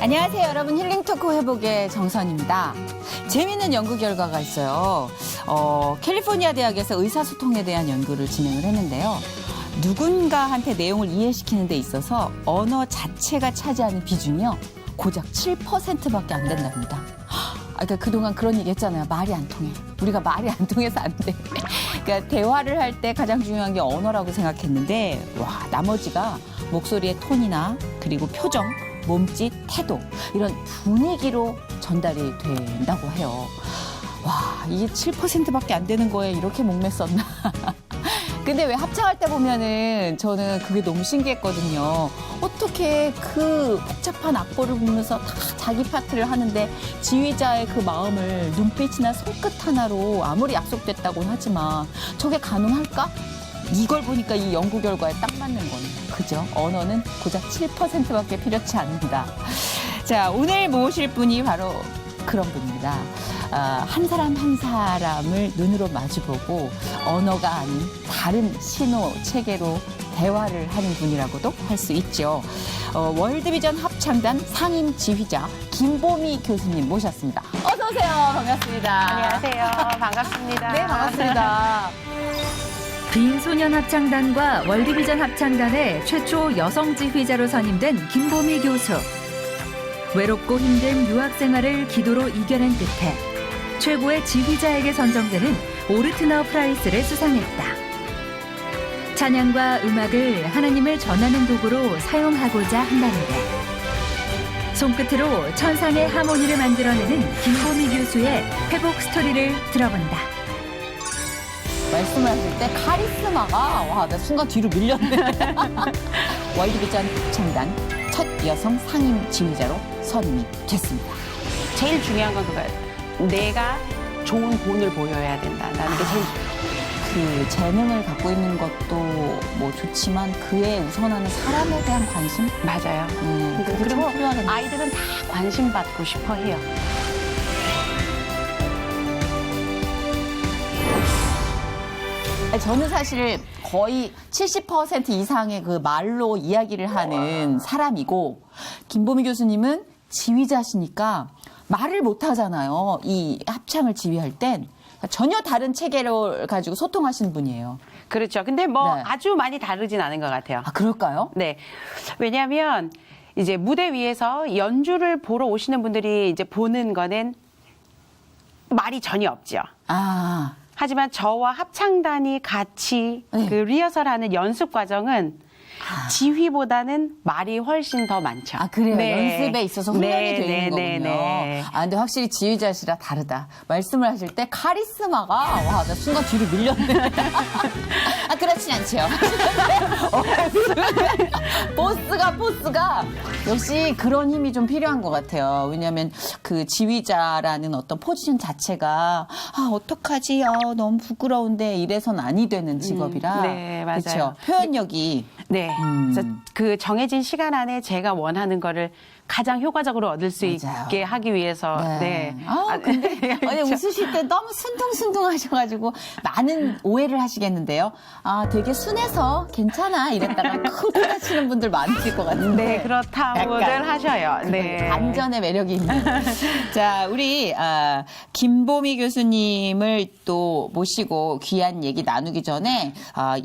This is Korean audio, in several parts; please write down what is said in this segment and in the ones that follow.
안녕하세요, 여러분. 힐링 토크 회복의 정선입니다. 재미있는 연구 결과가 있어요. 캘리포니아 대학에서 의사소통에 대한 연구를 진행을 했는데요. 누군가한테 내용을 이해시키는 데 있어서 언어 자체가 차지하는 비중이요, 고작 7%밖에 안 된답니다. 그러니까 그동안 그런 얘기 했잖아요. 말이 안 통해. 우리가 말이 안 통해서 안 돼. 그러니까 대화를 할 때 가장 중요한 게 언어라고 생각했는데, 와, 나머지가 목소리의 톤이나 그리고 표정, 몸짓, 태도, 이런 분위기로 전달이 된다고 해요. 와, 이게 7%밖에 안 되는 거에 이렇게 목맸었나. 근데 왜 합창할 때 보면은 저는 그게 너무 신기했거든요. 어떻게 그 복잡한 악보를 보면서 다 자기 파트를 하는데 지휘자의 그 마음을 눈빛이나 손끝 하나로, 아무리 약속됐다고는 하지만 저게 가능할까? 이걸 보니까 이 연구 결과에 딱 맞는 거네요. 그죠? 언어는 고작 7%밖에 필요치 않는다. 자, 오늘 모실 분이 바로 그런 분입니다. 한 사람 한 사람을 눈으로 마주보고 언어가 아닌 다른 신호 체계로 대화를 하는 분이라고도 할 수 있죠. 월드비전 합창단 상임 지휘자 김보미 교수님 모셨습니다. 어서 오세요. 반갑습니다. 안녕하세요. 반갑습니다. 네, 반갑습니다. 빈소년 합창단과 월드비전 합창단의 최초 여성 지휘자로 선임된 김보미 교수. 외롭고 힘든 유학 생활을 기도로 이겨낸 끝에 최고의 지휘자에게 선정되는 오르트너 프라이스를 수상했다. 찬양과 음악을 하나님을 전하는 도구로 사용하고자 한다는데, 손끝으로 천상의 하모니를 만들어내는 김보미 교수의 회복 스토리를 들어본다. 말씀을 하실 때 카리스마가, 와, 나 순간 뒤로 밀렸네. 월드비전 합창단 첫 여성 상임 지휘자로 선임이 됐습니다. 제일 중요한 건 그거예요. 내가 좋은 본을 보여야 된다는 게 제일 그 재능을 갖고 있는 것도 뭐 좋지만 그에 우선하는 사람에 대한 관심? 맞아요. 그게 그리고 참 필요하겠네요. 아이들은 다 관심 받고 싶어 해요. 저는 사실 거의 70% 이상의 그 말로 이야기를 하는 사람이고, 김보미 교수님은 지휘자시니까 말을 못 하잖아요. 이 합창을 지휘할 땐 전혀 다른 체계를 가지고 소통하시는 분이에요. 그렇죠. 근데 뭐 네. 아주 많이 다르진 않은 것 같아요. 아, 그럴까요? 네. 왜냐하면 이제 무대 위에서 연주를 보러 오시는 분들이 이제 보는 거는 말이 전혀 없죠. 아, 하지만 저와 합창단이 같이 네. 그 리허설하는 연습 과정은 지휘보다는 말이 훨씬 더 많죠. 아, 그래요? 네. 연습에 있어서 훈련이 네, 되는 네, 거군요. 네, 네. 아, 근데 확실히 지휘자시라 다르다. 말씀을 하실 때 카리스마가, 와, 나 순간 뒤로 밀렸네. 아, 그렇진 않죠. 보스가 역시 그런 힘이 좀 필요한 것 같아요. 왜냐하면 그 지휘자라는 어떤 포지션 자체가, 아, 어떡하지? 너무 부끄러운데 이래선 아니 되는 직업이라. 네, 맞아요. 그렇죠. 표현력이. 네. 그래서 그 정해진 시간 안에 제가 원하는 거를 가장 효과적으로 얻을 수 맞아요. 있게 하기 위해서. 네. 근데 아니, 웃으실 때 너무 순둥순둥 하셔가지고 많은 오해를 하시겠는데요. 아, 되게 순해서 괜찮아 이랬다가 크고 다치는 분들 많으실 것 같은데. 네, 그렇다고들 약간 하셔요. 네. 반전의 매력이 있는. 자, 우리 김보미 교수님을 또 모시고 귀한 얘기 나누기 전에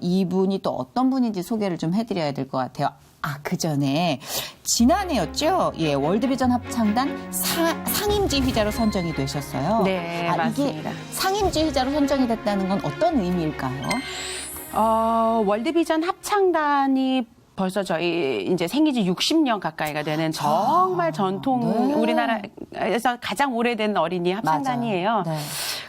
이분이 또 어떤 분인지 소개를 좀 해드려야 될 것 같아요. 아, 그 전에 지난해였죠? 예, 월드비전 합창단 상임 지휘자로 선정이 되셨어요. 네, 이게 맞습니다. 상임 지휘자로 선정이 됐다는 건 어떤 의미일까요? 월드비전 합창단이 벌써 저희 이제 생긴 지 60년 가까이가 되는 정말 전통, 네. 우리나라에서 가장 오래된 어린이 합창단이에요. 맞아요. 네.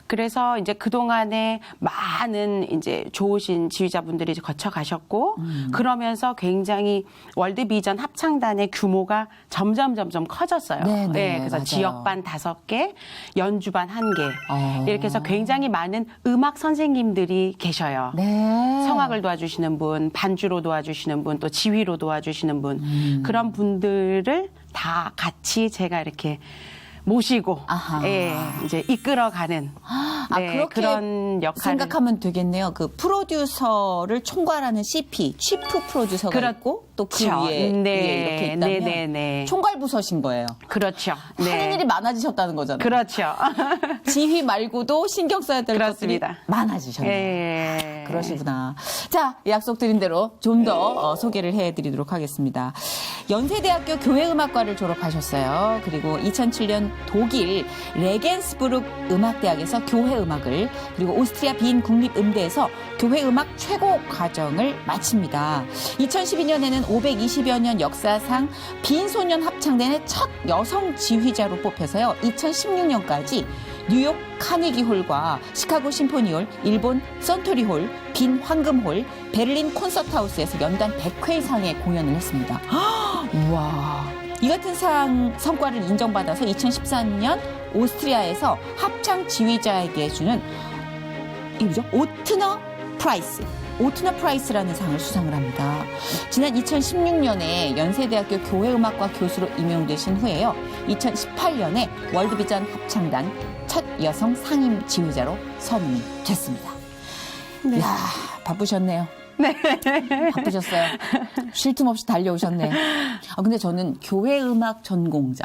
그래서 이제 그동안에 많은 이제 좋으신 지휘자분들이 이제 거쳐 가셨고, 그러면서 굉장히 월드비전 합창단의 규모가 점점 커졌어요. 네, 그래서 맞아요. 지역반 5개, 연주반 1개. 어. 이렇게 해서 굉장히 많은 음악 선생님들이 계셔요. 네. 성악을 도와주시는 분, 반주로 도와주시는 분, 또 지휘로 도와주시는 분, 그런 분들을 다 같이 제가 이렇게 모시고, 아하. 예, 이제 이끌어가는 네, 그렇게 그런 역할을 생각하면 되겠네요. 그 프로듀서를 총괄하는 CP, 치프 프로듀서가 있고 또 그 그렇죠. 위에 이렇게 있다면 네. 총괄 부서신 거예요. 그렇죠. 하는 일이 많아지셨다는 거잖아요. 그렇죠. 지휘 말고도 신경 써야 될 것들이 그렇습니다. 많아지셨네요. 예. 그러시구나. 자, 약속드린 대로 좀 더 소개를 해드리도록 하겠습니다. 연세대학교 교회음악과를 졸업하셨어요. 그리고 2007년 독일 레겐스부르크 음악대학에서 교회음악을, 그리고 오스트리아 빈 국립음대에서 교회음악 최고 과정을 마칩니다. 2012년에는 520여 년 역사상 빈소년 합창단의 첫 여성 지휘자로 뽑혀서요. 2016년까지 뉴욕 카네기홀과 시카고 심포니홀, 일본 선토리홀, 빈 황금홀, 베를린 콘서트하우스에서 연단 100회 이상의 공연을 했습니다. 우와. 이 같은 성과를 인정받아서 2014년 오스트리아에서 합창 지휘자에게 주는 이거죠? 오트너 프라이스라는 상을 수상을 합니다. 지난 2016년에 연세대학교 교회음악과 교수로 임용되신 후에요. 2018년에 월드비전 합창단 첫 여성 상임 지휘자로 선임이 됐습니다. 네. 이야, 바쁘셨네요. 네. 바쁘셨어요. 쉴 틈 없이 달려오셨네요. 근데 저는 교회음악 전공자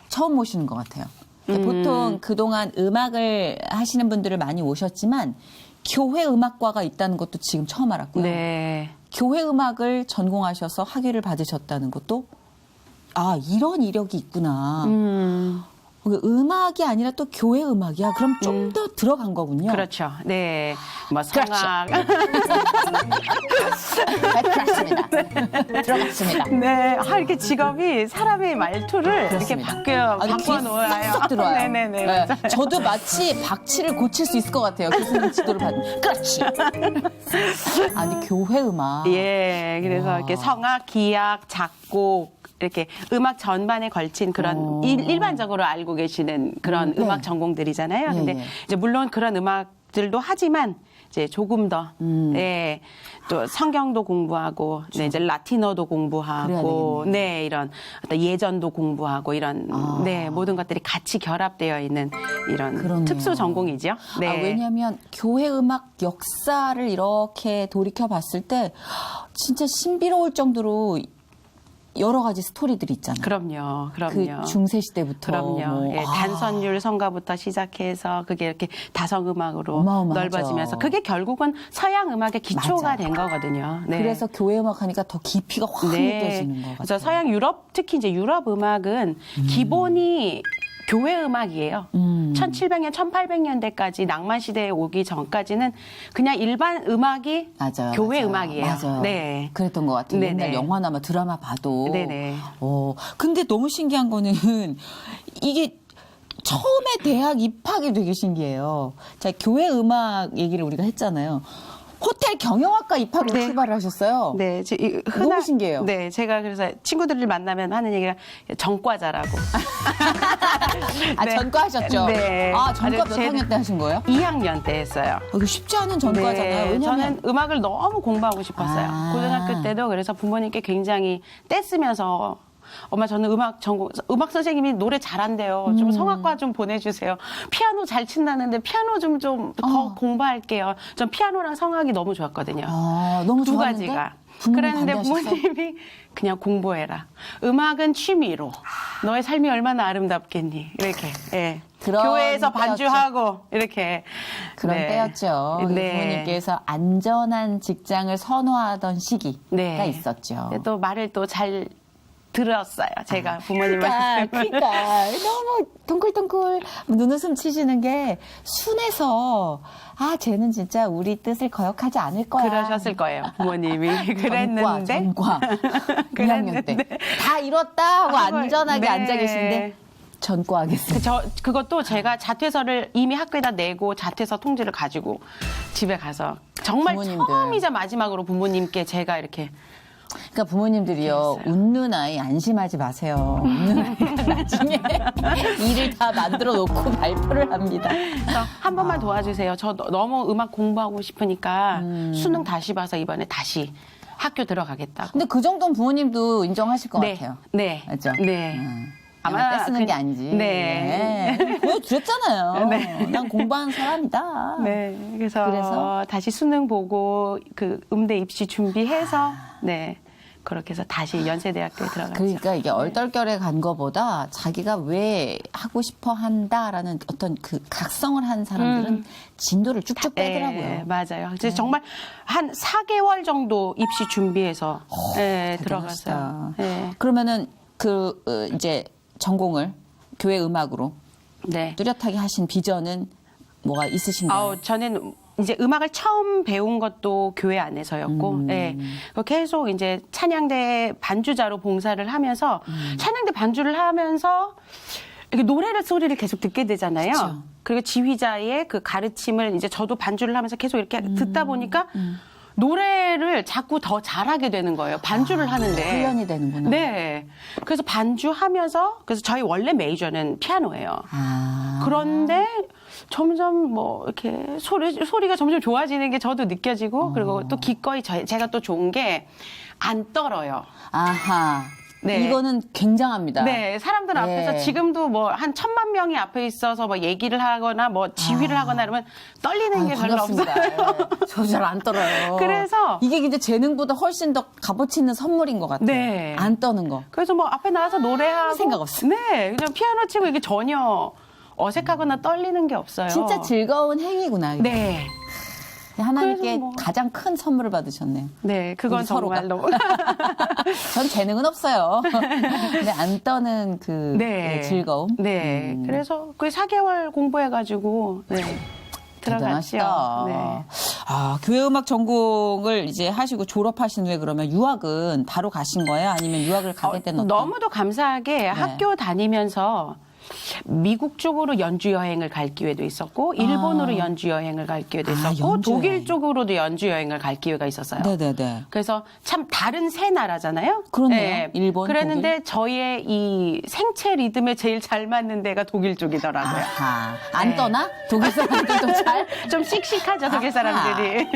처음 모시는 것 같아요. 그러니까 보통 그동안 음악을 하시는 분들을 많이 오셨지만 교회 음악과가 있다는 것도 지금 처음 알았고요. 네. 교회 음악을 전공하셔서 학위를 받으셨다는 것도 이런 이력이 있구나. 음악이 아니라 또 교회 음악이야. 그럼 좀 더 들어간 거군요. 그렇죠. 네. 뭐 성악. 그렇습니다. 들어갔습니다. 네. 이렇게 직업이 사람의 말투를 그렇습니다. 이렇게 바꿔놓아요. 쏙쏙 들어와요. 네네네. 네. 맞아요. 저도 마치 박치를 고칠 수 있을 것 같아요. 교수님 지도를 받는. 그렇지. 아니, 교회 음악. 예. 그래서 와. 이렇게 성악, 기악, 작곡, 이렇게 음악 전반에 걸친 그런 일반적으로 알고 계시는 그런 네. 음악 전공들이잖아요. 예, 근데 예. 이제 물론 그런 음악들도 하지만 이제 조금 더, 예, 또 성경도 공부하고, 네, 이제 라틴어도 공부하고, 그래야 네, 이런 어떤 예전도 공부하고 이런, 네, 모든 것들이 같이 결합되어 있는 이런 그렇네요. 특수 전공이죠. 네. 왜냐하면 교회 음악 역사를 이렇게 돌이켜 봤을 때 진짜 신비로울 정도로 여러 가지 스토리들이 있잖아요. 그럼요. 그 중세 시대부터. 그럼요. 예, 단선율 성가부터 시작해서 그게 이렇게 다성음악으로 어마어마하죠. 넓어지면서 그게 결국은 서양 음악의 기초가 맞아요. 된 거거든요. 네. 그래서 교회 음악 하니까 더 깊이가 확 느껴지는 것 같아요. 그래서 서양 유럽, 특히 이제 유럽 음악은 기본이 교회 음악이에요. 1700년, 1800년대까지 낭만 시대에 오기 전까지는 그냥 일반 음악이 맞아요. 교회 맞아요. 음악이에요. 맞아요. 네. 그랬던 것 같아요. 네네. 옛날 영화나 드라마 봐도. 네네. 근데 너무 신기한 거는 이게 처음에 대학 입학이 되게 신기해요. 자, 교회 음악 얘기를 우리가 했잖아요. 호텔 경영학과 입학으로 네. 출발을 하셨어요. 네, 너무 신기해요. 네, 제가 그래서 친구들을 만나면 하는 얘기가 전과자라고. 네. 전과 하셨죠? 네. 전과 아주 몇 학년 때 하신 거예요? 2학년 때 했어요. 이거 쉽지 않은 전과잖아요. 네, 왜냐면 저는 음악을 너무 공부하고 싶었어요. 아. 고등학교 때도 그래서 부모님께 굉장히 떼쓰면서 엄마 저는 음악 선생님이 노래 잘한대요. 좀 성악과 좀 보내주세요. 피아노 잘 친다는데 피아노 좀 더 공부할게요. 전 피아노랑 성악이 너무 좋았거든요. 너무 두 좋았는데? 가지가. 부모님 그랬는데 반대하셨어? 부모님이 그냥 공부해라. 음악은 취미로. 너의 삶이 얼마나 아름답겠니. 이렇게. 예. 그런 교회에서 때였죠. 반주하고 이렇게. 그런 네. 때였죠. 네. 부모님께서 안전한 직장을 선호하던 시기가 네. 있었죠. 근데 또 말을 또 잘 들었어요. 제가 부모님 말씀을. 그러니까 너무 동글동글 눈웃음 치시는 게 순해서 쟤는 진짜 우리 뜻을 거역하지 않을 거야. 그러셨을 거예요. 부모님이. 그랬는데. 전과 2학년 때. 다 이뤘다 하고 안전하게 네. 앉아 계신데 전과하겠습니다. 그것도 제가 자퇴서를 이미 학교에다 내고 자퇴서 통지를 가지고 집에 가서 정말 부모님들. 처음이자 마지막으로 부모님께 제가 이렇게 그러니까 부모님들이요, 그랬어요. 웃는 아이 안심하지 마세요. 웃는 아이가 나중에 일을 다 만들어 놓고 발표를 합니다. 그래서 한 번만 도와주세요. 저 너무 음악 공부하고 싶으니까 수능 다시 봐서 이번에 다시 학교 들어가겠다고. 근데 그 정도는 부모님도 인정하실 것 네. 같아요. 네. 맞죠? 네. 아마 떼쓰는 게 아니지. 네. 보여주셨잖아요. 네. 난 공부한 사람이다. 네. 그래서 다시 수능 보고 그 음대 입시 준비해서 네. 그렇게 해서 다시 연세대학교에 들어갔죠. 그러니까 이게 얼떨결에 간 거보다 자기가 왜 하고 싶어 한다라는 어떤 그 각성을 한 사람들은 진도를 쭉쭉 빼더라고요. 네, 맞아요. 그래서 정말 한 4개월 정도 입시 준비해서 네, 대단하시다. 들어갔어요. 네. 그러면은 이제 전공을 교회 음악으로 네. 뚜렷하게 하신 비전은 뭐가 있으신가요? 저는 이제 음악을 처음 배운 것도 교회 안에서였고, 네. 계속 이제 찬양대 반주자로 봉사를 하면서, 찬양대 반주를 하면서, 이렇게 노래를 소리를 계속 듣게 되잖아요. 그쵸. 그리고 지휘자의 그 가르침을 이제 저도 반주를 하면서 계속 이렇게 듣다 보니까, 노래를 자꾸 더 잘하게 되는 거예요. 반주를 하는데. 훈련이 되는구나. 네. 그래서 반주하면서, 그래서 저희 원래 메이저는 피아노예요. 그런데 점점 뭐 이렇게 소리가 점점 좋아지는 게 저도 느껴지고 그리고 또 기꺼이 제가 또 좋은 게 안 떨어요. 아하. 네. 이거는 굉장합니다. 네, 사람들 앞에서 지금도 뭐 한 1000만 명이 앞에 있어서 뭐 얘기를 하거나 뭐 지휘를 하거나 이러면 떨리는 게 별로 없어요. 저 잘 안 떨어요. 그래서 이게 근데 재능보다 훨씬 더 값어치 있는 선물인 것 같아요. 네. 안 떠는 거. 그래서 뭐 앞에 나와서 노래하고 생각 없어요. 네, 그냥 피아노 치고 이게 전혀 어색하거나 떨리는 게 없어요. 진짜 즐거운 행위구나. 이게. 네. 하나님께 그래서 뭐- 가장 큰 선물을 받으셨네요. 네, 그건 우리 서로가. 정말 너무 전 재능은 없어요. 근데 안 떠는 그 네. 즐거움. 네. 그래서 그 4개월 공부해가지고 네. 들어갔죠. 대단하시다. 네. 교회 음악 전공을 이제 하시고 졸업하신 후에 그러면 유학은 바로 가신 거예요? 아니면 유학을 가게 된 어떤? 너무도 감사하게 학교 다니면서 미국 쪽으로 연주 여행을 갈 기회도 있었고 일본으로 연주 여행을 갈 기회도 있었고 연주 독일 여행. 쪽으로도 연주 여행을 갈 기회가 있었어요. 네네네. 그래서 참 다른 세 나라잖아요. 그렇네요. 일본, 그랬는데 저의 이 생체 리듬에 제일 잘 맞는 데가 독일 쪽이더라고요. 아하. 안 네. 떠나? 독일 사람들도 잘? 좀 씩씩하죠, 독일 사람들이.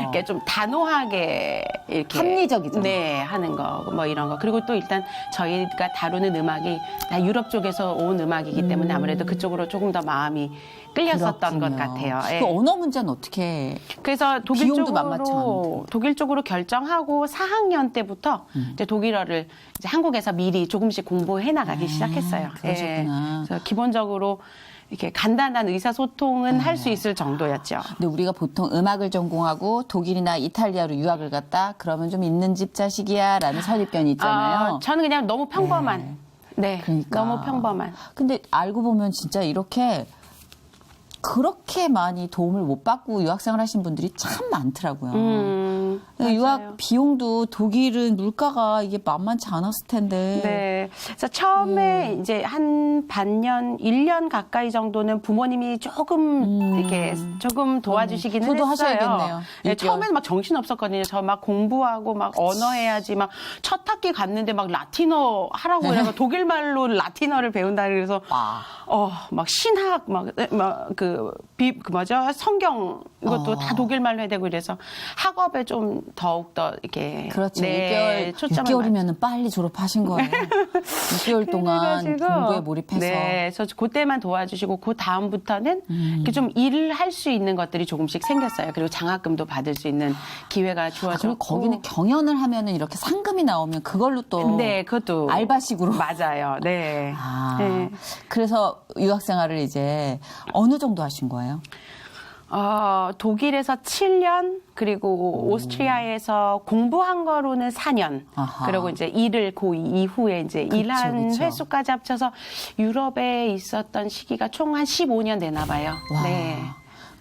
이렇게 좀 단호하게 이렇게. 합리적이죠. 네, 하는 거, 뭐 이런 거. 그리고 또 일단 저희가 다루는 음악이 다 유럽 쪽에서 온 음악이기 때문에 아무래도 그쪽으로 조금 더 마음이 끌렸었던 것 같아요. 예. 그 언어 문제는 어떻게? 그래서 독일 비용도 만만치 독일 쪽으로 결정하고 4학년 때부터 이제 독일어를 이제 한국에서 미리 조금씩 공부해 나가기 시작했어요. 그러셨구나. 그래서 기본적으로 이렇게 간단한 의사소통은 할 수 있을 정도였죠. 근데 우리가 보통 음악을 전공하고 독일이나 이탈리아로 유학을 갔다 그러면 좀 있는 집 자식이야라는 선입견이 있잖아요. 저는 그냥 너무 평범한. 네. 그러니까. 너무 평범한. 근데 알고 보면 진짜 이렇게 그렇게 많이 도움을 못 받고 유학생을 하신 분들이 참 많더라고요. 맞아요. 유학 비용도 독일은 물가가 이게 만만치 않았을 텐데. 네. 그래서 처음에 이제 한 반년, 1년 가까이 정도는 부모님이 조금 이렇게 조금 도와주시기는 저도 했어요. 하셔야겠네요. 네, 6개월. 처음에는 막 정신 없었거든요. 저 막 공부하고 막 언어 해야지 막 첫 학기 갔는데 막 라틴어 하라고 이러고 독일 말로 라틴어를 배운다 그래서 와. 막 신학 그 뭐죠? 성경 이것도 다 독일 말로 해야 되고 이래서 학업에 좀 더욱 더 이렇게 그렇죠. 네, 6개월이면 빨리 졸업하신 거예요. 6개월 동안 그래가지고 공부에 몰입해서. 네, 그래서 그때만 도와주시고 그 다음부터는 이렇게 좀 일을 할 수 있는 것들이 조금씩 생겼어요. 그리고 장학금도 받을 수 있는 기회가 주어졌고. 그리고 거기는 경연을 하면은 이렇게 상금이 나오면 그걸로 또 네, 그것도 알바식으로. 맞아요. 네. 네. 그래서 유학생활을 이제 어느 정도 하신 거예요? 독일에서 7년, 그리고 오스트리아에서 공부한 거로는 4년. 아하. 그리고 이제 일을 고2 이후에 이제 일한 그쵸. 횟수까지 합쳐서 유럽에 있었던 시기가 총 한 15년 되나 봐요. 와. 네.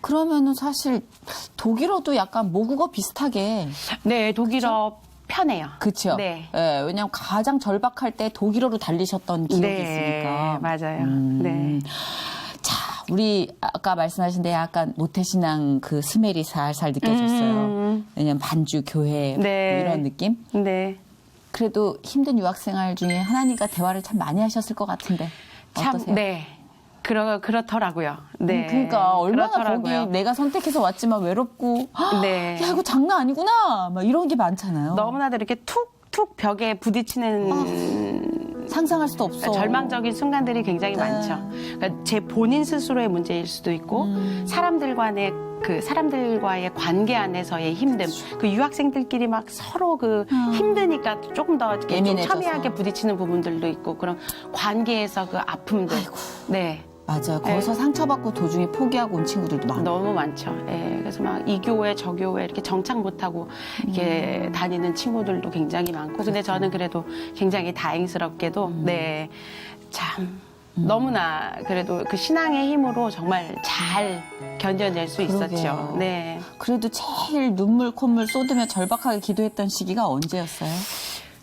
그러면은 사실 독일어도 약간 모국어 비슷하게. 네, 독일어 편해요. 그렇죠. 네. 예, 왜냐하면 가장 절박할 때 독일어로 달리셨던 기억이 네, 있으니까. 맞아요. 네. 자, 우리 아까 말씀하신 데 약간 모태신앙 그 스멜이 살살 느껴졌어요. 왜냐면 반주, 교회 네. 뭐 이런 느낌. 네. 그래도 힘든 유학생활 중에 하나님과 대화를 참 많이 하셨을 것 같은데 참, 어떠세요? 네. 그렇더라고요. 네. 그러니까 얼마나 그렇더라고요. 거기 내가 선택해서 왔지만 외롭고 네. 야 이거 장난 아니구나 막 이런 게 많잖아요. 너무나도 이렇게 툭툭 벽에 부딪히는 상상할 수도 없어. 절망적인 순간들이 굉장히 네. 많죠. 그러니까 제 본인 스스로의 문제일 수도 있고 사람들과의 사람들과의 관계 안에서의 힘듦, 그 유학생들끼리 막 서로 그 힘드니까 조금 더 이렇게 좀 예민해져서. 첨예하게 부딪히는 부분들도 있고 그런 관계에서 그 아픔들, 네. 맞아요. 거기서 상처받고 도중에 포기하고 온 친구들도 많아. 너무 많죠. 예, 그래서 막 이 교회 저 교회 이렇게 정착 못하고 이렇게 다니는 친구들도 굉장히 많고, 근데 저는 그래도 굉장히 다행스럽게도 네, 참 너무나 그래도 그 신앙의 힘으로 정말 잘 견뎌낼 수 그러게요. 있었죠. 네. 그래도 제일 눈물 콧물 쏟으며 절박하게 기도했던 시기가 언제였어요?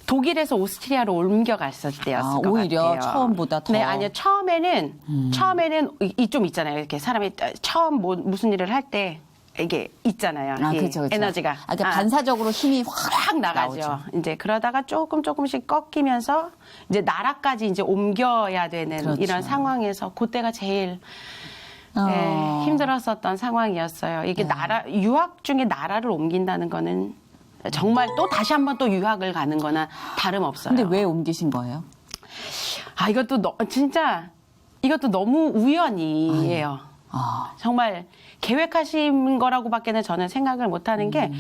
독일에서 오스트리아로 옮겨갔을 때였을 것 오히려 같아요. 처음보다 더. 네, 아니요. 처음에는 이 좀 있잖아요. 이렇게 사람이 처음 무슨 일을 할 때 이게 있잖아요. 이게 그렇죠, 그렇죠. 에너지가. 그러니까 반사적으로 힘이 확 나가죠. 나오죠. 이제 그러다가 조금씩 꺾이면서 이제 나라까지 이제 옮겨야 되는 그렇죠. 이런 상황에서 그때가 제일 어. 힘들었었던 상황이었어요. 이게 유학 중에 나라를 옮긴다는 거는 정말 또 다시 한번 또 유학을 가는 거나 다름없어요. 근데 왜 옮기신 거예요? 이것도 진짜 이것도 너무 우연이에요. 아, 정말 계획하신 거라고밖에는 저는 생각을 못 하는 게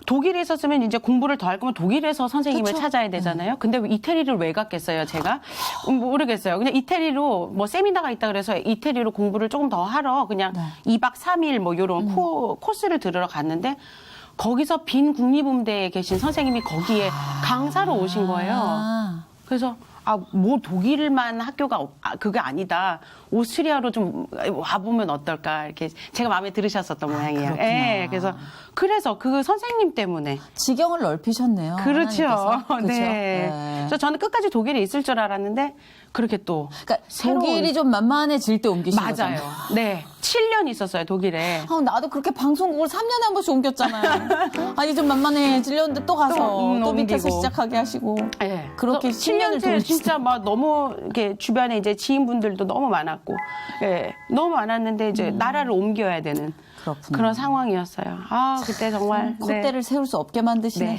독일에 있었으면 이제 공부를 더 할 거면 독일에서 선생님을 그쵸? 찾아야 되잖아요. 근데 이태리를 왜 갔겠어요, 제가? 모르겠어요. 그냥 이태리로 뭐 세미나가 있다 그래서 이태리로 공부를 조금 더 하러 그냥 네. 2박 3일 뭐 요런 코스를 들으러 갔는데 거기서 빈 국립음대에 계신 선생님이 거기에 강사로 오신 거예요. 아. 그래서 뭐 독일만 학교가 그게 아니다. 오스트리아로 좀 와보면 어떨까 이렇게 제가 마음에 들으셨었던 모양이에요. 그렇구나. 예, 그래서 그 선생님 때문에 지경을 넓히셨네요. 그렇죠. 하나님께서. 그렇죠? 네. 그래서 저는 끝까지 독일에 있을 줄 알았는데 그렇게 또 그러니까 새로운- 독일이 좀 만만해질 때 옮기신 맞아요. 거잖아요. 네, 7년 있었어요 독일에. 나도 그렇게 방송국을 3년에 한 번씩 옮겼잖아요. 아니 좀 만만해지려는데 또 가서 또 밑에서 옮기고. 시작하게 하시고. 네. 그렇게 10년을 7년째 돌리시죠. 진짜 막 너무 이렇게 주변에 이제 지인분들도 너무 많았고, 예, 너무 많았는데 이제 나라를 옮겨야 되는 그렇구나. 그런 상황이었어요. 그때 정말 콧대를 세울 수 없게 만드시네. 네.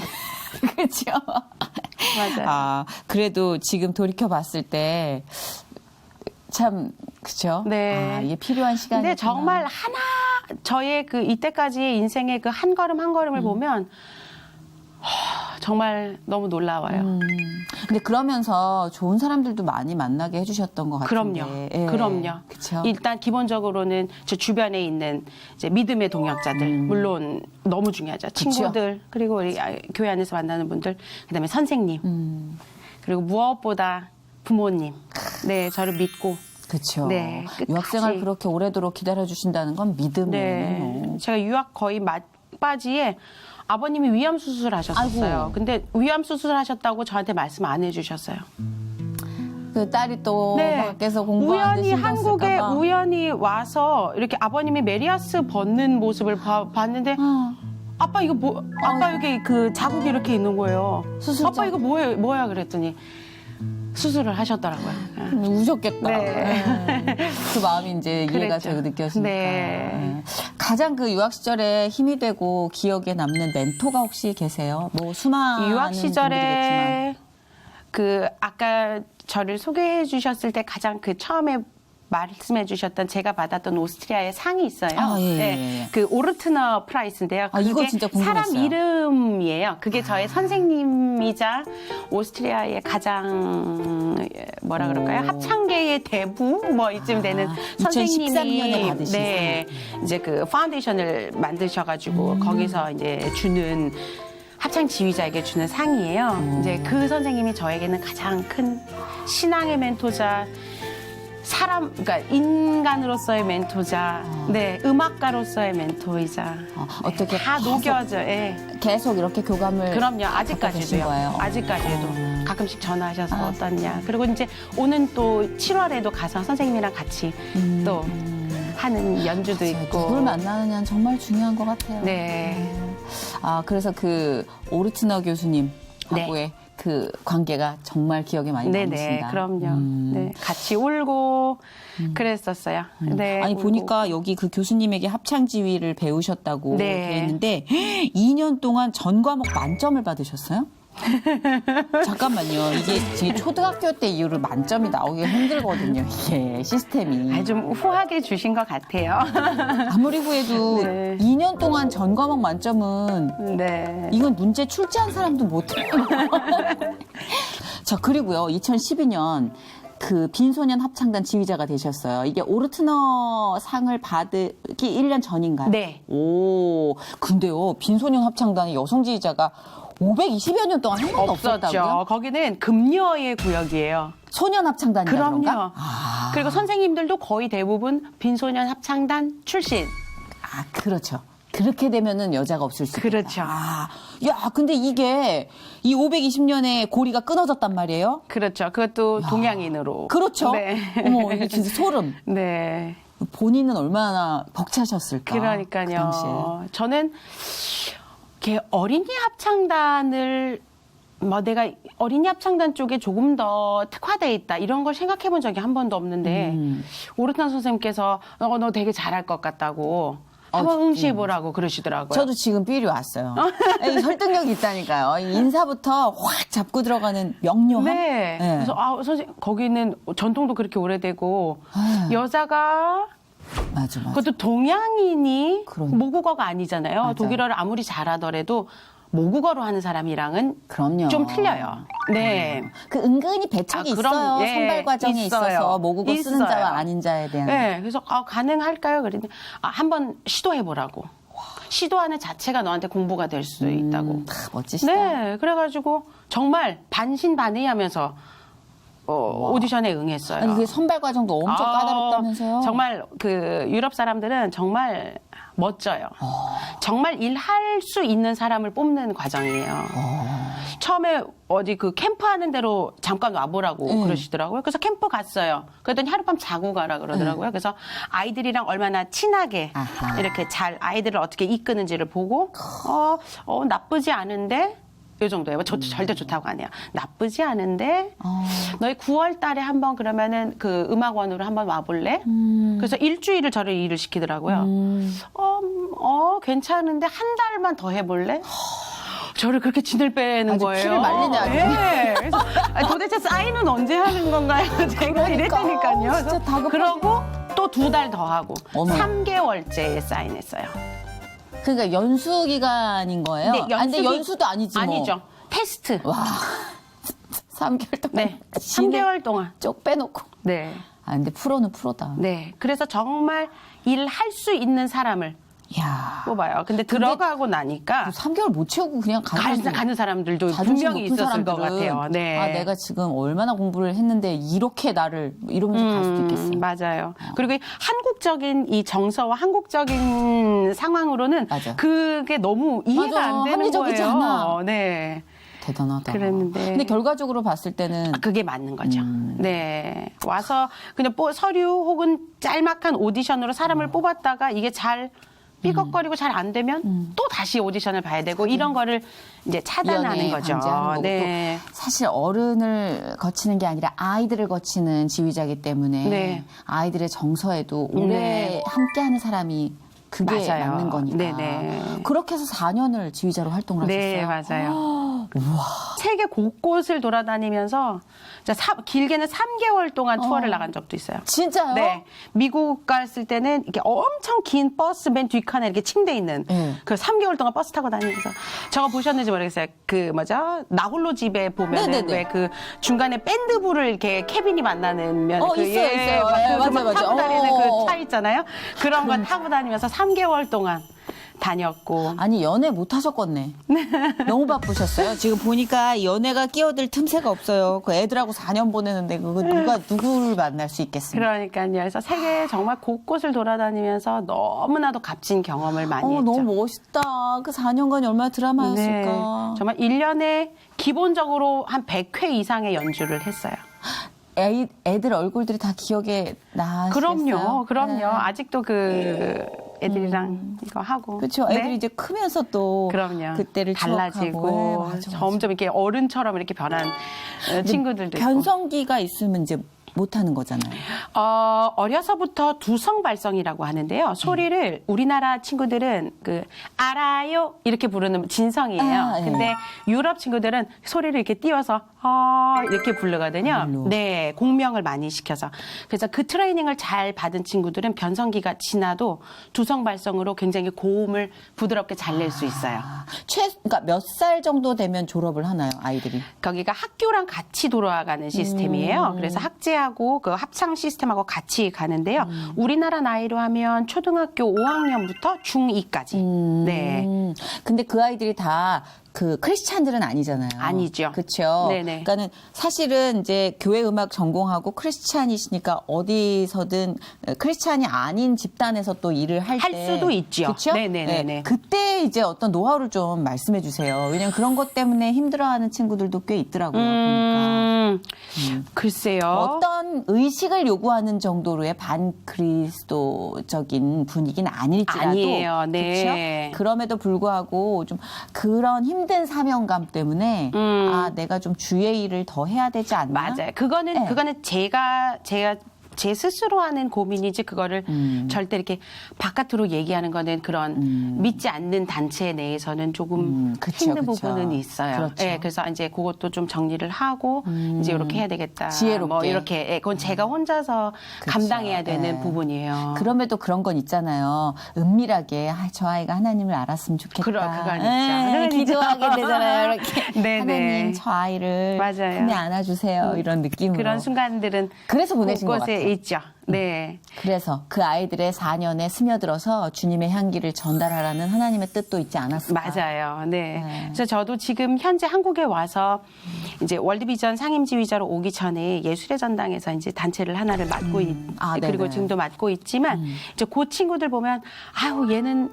그렇죠. 맞아요. 그래도 지금 돌이켜 봤을 때 참 그렇죠. 네. 이게 필요한 시간이. 근데 정말 저의 그 이때까지의 인생의 그 한 걸음 한 걸음을 보면 정말 너무 놀라워요. 근데 그러면서 좋은 사람들도 많이 만나게 해주셨던 것 같은데. 그럼요. 그럼요. 그렇죠. 일단 기본적으로는 제 주변에 있는 이제 믿음의 동역자들, 물론 너무 중요하죠. 친구들, 그리고 우리 교회 안에서 만나는 분들, 그다음에 선생님, 그리고 무엇보다 부모님, 네, 저를 믿고, 그렇죠. 네, 끝까지. 유학생활 그렇게 오래도록 기다려 주신다는 건 믿음이에요. 네, 제가 유학 거의 막바지에 아버님이 위암 수술하셨어요. 아이고. 근데 위암 수술하셨다고 저한테 말씀 안 해주셨어요. 그 딸이 또 밖에서 공부하는데 우연히 신경 한국에 쓸까 봐. 우연히 와서 이렇게 아버님이 메리아스 벗는 모습을 봤는데 아빠 이거 뭐 아빠 여기 그 자국이 이렇게 있는 거예요. 수술장. 아빠 이거 뭐야 그랬더니 수술을 하셨더라고요. 우셨겠다. 네. 그 마음이 이제 이해가 그랬죠. 되고 느껴지니까. 네. 가장 그 유학 시절에 힘이 되고 기억에 남는 멘토가 혹시 계세요? 뭐 수많은 유학 분들이겠지만. 시절에 그 아까 저를 소개해 주셨을 때 가장 그 처음에 말씀해 주셨던 제가 받았던 오스트리아의 상이 있어요. 예. 그 오르트너 프라이스인데요. 이거 그게 진짜 궁금했어요. 사람 이름이에요. 그게 저의 선생님이자 오스트리아의 가장 뭐라 그럴까요? 합창계의 대부 뭐 이쯤 되는 2013년에 선생님이 받으신 네, 이제 그 파운데이션을 만드셔가지고 거기서 이제 주는 합창 지휘자에게 주는 상이에요. 이제 그 선생님이 저에게는 가장 큰 신앙의 멘토자, 그러니까 인간으로서의 멘토자, 네, 음악가로서의 멘토이자 어떻게 다 계속- 녹여져. 예. 계속 이렇게 교감을 그럼요, 계신 아직까지도요. 거예요? 아직까지도 가끔씩 전화하셔서 어떠냐. 그리고 이제 오는 또 7월에도 가서 선생님이랑 같이 또 하는 연주도 있고. 누굴 만나느냐는 정말 중요한 것 같아요. 네. 그래서 그 오르트너 교수님하고의 그 관계가 정말 기억에 많이 네네, 남으신다. 그럼요. 네, 같이 울고 그랬었어요. 네, 아니 울고. 보니까 여기 그 교수님에게 합창 지휘를 배우셨다고 네. 되어 있는데 2년 동안 전 과목 만점을 받으셨어요? 잠깐만요. 이게 지금 초등학교 때 이후로 만점이 나오기가 힘들거든요. 이게 시스템이. 아, 좀 후하게 주신 것 같아요. 아무리 후해도 네. 2년 동안 전 과목 만점은 네. 이건 문제 출제한 사람도 못해요. 자, 그리고요. 2012년 그 빈소년 합창단 지휘자가 되셨어요. 이게 오르트너 상을 받기 1년 전인가요? 네. 오, 근데요. 빈소년 합창단의 여성 지휘자가 520여 년 동안 한 번도 없었다고요? 없었죠. 거기는 금녀의 구역이에요. 소년 합창단이라 그럼요. 그런가? 그리고 선생님들도 거의 대부분 빈소년 합창단 출신. 아, 그렇죠. 그렇게 되면은 여자가 없을 수 있다. 그렇죠. 아, 야, 근데 이게 이 520년에 고리가 끊어졌단 말이에요? 그렇죠. 그것도 동양인으로. 그렇죠. 네. 어머, 이게 진짜 소름. 네. 본인은 얼마나 벅차셨을까? 그 당시에. 그러니까요. 저는 이렇게 어린이 합창단을 내가 어린이 합창단 쪽에 조금 더 특화돼 있다 이런 걸 생각해 본 적이 한 번도 없는데 오르탄 선생님께서 너 되게 잘할 것 같다고 한번 응시해보라고 그러시더라고요. 저도 지금 삘이 왔어요. 이 설득력이 있다니까요. 이 인사부터 확 잡고 들어가는 명료함. 네. 네. 그래서 선생님 거기는 전통도 그렇게 오래되고 여자가 맞아. 그것도 동양인이 그러니까. 모국어가 아니잖아요. 맞아요. 독일어를 아무리 잘하더라도 모국어로 하는 사람이랑은 그럼요. 좀 틀려요. 네. 그 은근히 배척이 아, 그럼, 있어요. 예, 선발 과정에 있어요. 있어서 모국어 쓰는 있어요. 자와 아닌 자에 대한. 네. 그래서 가능할까요? 그랬더니 한번 시도해보라고. 시도하는 자체가 너한테 공부가 될 수 있다고. 멋지시다. 네. 그래가지고 정말 반신반의하면서 오디션에 응했어요. 아니, 그 선발 과정도 엄청 까다롭다면서요? 정말 그 유럽 사람들은 정말 멋져요. 정말 일할 수 있는 사람을 뽑는 과정이에요. 처음에 어디 그 캠프 하는 대로 잠깐 와보라고 그러시더라고요. 그래서 캠프 갔어요. 그랬더니 하룻밤 자고 가라 그러더라고요. 그래서 아이들이랑 얼마나 친하게 아하. 이렇게 잘 아이들을 어떻게 이끄는지를 보고 나쁘지 않은데 이 정도예요. 절대 좋다고 안 해요. 나쁘지 않은데 너희 9월 달에 한번 그러면은 그 음악원으로 한번 와볼래? 그래서 일주일을 저를 일을 시키더라고요. 괜찮은데 한 달만 더 해볼래? 저를 그렇게 진을 빼는 아주 거예요. 피를 말리네, 아주. 네. 그래서 도대체 사인은 언제 하는 건가요? 제가 이랬다니까요. 진짜 그래서 다급하게. 그러고 또 2달 더 하고 어머. 3개월째에 사인했어요. 그러니까 연수 기간인 거예요? 네, 근데 연수도 아니지 뭐. 아니죠. 테스트. 와, 3개월 동안. 네. 3개월 동안. 쪽 빼놓고. 네. 아, 근데 프로는 프로다. 네. 그래서 정말 일할 수 있는 사람을 야, 뽑아요. 근데 들어가고 나니까 3개월 못 채우고 그냥 가는 사람들도 자존심 분명히 높은 있었을 것 사람들은 같아요. 네. 아, 내가 지금 얼마나 공부를 했는데 이렇게 나를 이러면서 갈 수도 있겠어요. 맞아요. 그리고 이 한국적인 이 정서와 한국적인 상황으로는 맞아. 그게 너무 이해가 맞아. 안 되는 합리적이지 거예요. 않아. 네. 대단하다. 그랬는데. 근데 결과적으로 봤을 때는 그게 맞는 거죠. 네. 와서 그냥 서류 혹은 짤막한 오디션으로 사람을 뽑았다가 이게 잘 삐걱거리고 잘 안 되면 또 다시 오디션을 봐야 되고 이런 거를 이제 차단하는 위원회에 거죠. 방지하는 거고 네. 또 사실 어른을 거치는 게 아니라 아이들을 거치는 지휘자이기 때문에 네. 아이들의 정서에도 오래 네. 함께하는 사람이 그게 맞아요. 맞는 거니까. 네네. 그렇게 해서 4년을 지휘자로 활동을 네, 하셨어요. 맞아요. 세계 곳곳을 돌아다니면서 길게는 3개월 동안 투어를 나간 적도 있어요. 진짜요? 네. 미국 갔을 때는 이렇게 엄청 긴 버스 맨 뒷칸에 이렇게 침대 있는 네. 그 3개월 동안 버스 타고 다니면서 저거 보셨는지 모르겠어요. 그 나홀로 집에 보면은 네네네. 왜 그 중간에 밴드부를 이렇게 케빈이 만나는 면 있어요, 있어요. 막 예, 그 맞아요, 맞아요. 타고 다니는 어. 그 차 있잖아요. 그런 거 타고 다니면서 3개월 동안 다녔고 아니 연애 못 하셨겠네. 너무 바쁘셨어요. 지금 보니까 연애가 끼어들 틈새가 없어요. 그 애들하고 4년 보내는데 그거 누구를 만날 수 있겠습니까? 그러니까요. 그래서 세계 정말 곳곳을 돌아다니면서 너무나도 값진 경험을 많이 했죠. 너무 멋있다. 그 4년간이 얼마나 드라마였을까. 네. 정말 1년에 기본적으로 한 100회 이상의 연주를 했어요. 애들 얼굴들이 다 기억에 나시겠어요? 그럼요. 네. 아직도 그 애들이랑 이거 하고. 그렇죠. 네. 애들이 이제 크면서 또 그럼요. 그때를 달라지고 추억하고. 네, 맞아. 점점 이렇게 어른처럼 이렇게 변한 친구들도 있고. 변성기가 있으면 이제 못하는 거잖아요. 어려서부터 두성 발성이라고 하는데요. 소리를 우리나라 친구들은 그 알아요 이렇게 부르는 진성이에요. 아, 예. 근데 유럽 친구들은 소리를 이렇게 띄워서 이렇게 부르거든요. 물로. 네, 공명을 많이 시켜서. 그래서 그 트레이닝을 잘 받은 친구들은 변성기가 지나도 두성 발성으로 굉장히 고음을 부드럽게 잘 낼 수 있어요. 그러니까 몇 살 정도 되면 졸업을 하나요, 아이들이? 거기가 학교랑 같이 돌아가는 시스템이에요. 그래서 학제하고 그 합창 시스템하고 같이 가는데요. 우리나라 나이로 하면 초등학교 5학년부터 중2까지. 네. 근데 그 아이들이 다 그 크리스찬들은 아니잖아요. 아니죠. 그렇죠. 네네. 그러니까는 사실은 이제 교회 음악 전공하고 크리스찬이시니까 어디서든 크리스찬이 아닌 집단에서 또 일을 할 할 때 수도 있죠. 그렇죠? 네네네네. 네. 그때 이제 어떤 노하우를 좀 말씀해 주세요. 왜냐면 그런 것 때문에 힘들어하는 친구들도 꽤 있더라고요. 보니까. 글쎄요. 어떤 의식을 요구하는 정도로의 반그리스도적인 분위기는 아닐지라도 아니에요. 네. 그렇죠? 그럼에도 불구하고 좀 그런 힘든 사명감 때문에 아 내가 좀 주의 일을 더 해야 되지 않나? 맞아요. 그거는 네. 그거는 제가 제 스스로 하는 고민이지 그거를 절대 이렇게 바깥으로 얘기하는 거는 그런 믿지 않는 단체 내에서는 조금 그쵸, 힘든 그쵸. 부분은 있어요. 그렇죠. 예, 그래서 이제 그것도 좀 정리를 하고 이제 이렇게 해야 되겠다. 지혜롭게. 뭐 이렇게 예, 그건 제가 혼자서 그쵸. 감당해야 되는 예. 부분이에요. 그럼에도 그런 건 있잖아요. 은밀하게 저 아이가 하나님을 알았으면 좋겠다. 그건 있죠. 예, 기도하게 되잖아요. 이렇게 네네. 하나님 저 아이를 맞아요. 품에 안아주세요. 이런 느낌으로. 그런 순간들은 그래서 보내신 것 곳곳에 같아요. 있죠. 네. 그래서 그 아이들의 4년에 스며들어서 주님의 향기를 전달하라는 하나님의 뜻도 있지 않았을까? 맞아요. 네. 네. 그래서 저도 지금 현재 한국에 와서 이제 월드비전 상임지휘자로 오기 전에 예술의 전당에서 이제 단체를 하나를 맡고 그리고 네네. 지금도 맡고 있지만 이제 그 친구들 보면 아유 얘는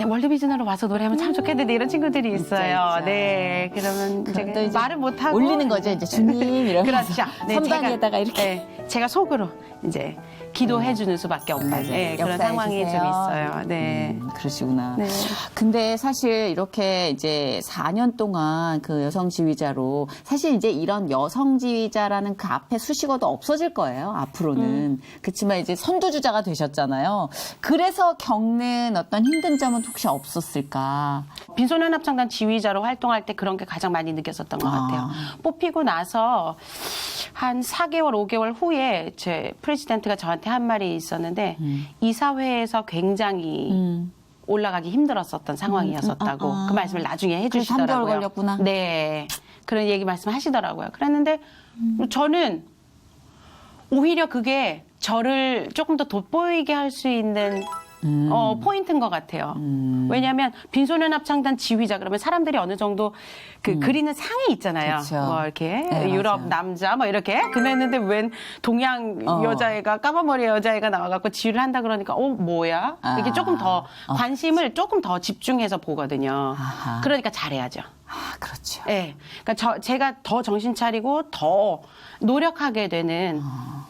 월드비전으로 와서 노래하면 참 좋겠는데 이런 친구들이 있어요. 있죠. 네. 그러면 그럼 또 이제 이제 말을 못 하고 올리는 거죠. 이제 주님 이러면서 그렇죠. 네, 선반위에다가 이렇게 네, 제가 속으로 이제 기도해주는 수밖에 없는 네, 그런 역사해 상황이 주세요. 좀 있어요. 네. 그러시구나. 네. 근데 사실 이렇게 이제 4년 동안 그 여성 지휘자로 사실 이제 이런 여성 지휘자라는 그 앞에 수식어도 없어질 거예요. 앞으로는. 그렇지만 이제 선두주자가 되셨잖아요. 그래서 겪는 어떤 힘든 점은 혹시 없었을까? 빈소년 합창단 지휘자로 활동할 때 그런 게 가장 많이 느꼈었던 것 같아요. 뽑히고 나서 한 4개월, 5개월 후에 제 프레지던트가 저한테 한 말이 있었는데 이사회에서 굉장히 올라가기 힘들었었던 상황이었었다고 그 말씀을 나중에 해주시더라고요. 3개월 걸렸구나. 네. 그런 얘기 말씀하시더라고요. 그랬는데 저는 오히려 그게 저를 조금 더 돋보이게 할 수 있는 포인트인 것 같아요. 왜냐하면 빈소년 합창단 지휘자 그러면 사람들이 어느 정도 그 그리는 상이 있잖아요. 그쵸. 뭐 이렇게 네, 유럽 맞아요. 남자 뭐 이렇게 그랬는데 웬 동양 여자애가 까만 머리 여자애가 나와갖고 지휘를 한다 그러니까 뭐야? 이게 조금 더 관심을 조금 더 집중해서 보거든요. 아하. 그러니까 잘해야죠. 아, 그렇죠. 네. 그러니까 제가 더 정신 차리고 더 노력하게 되는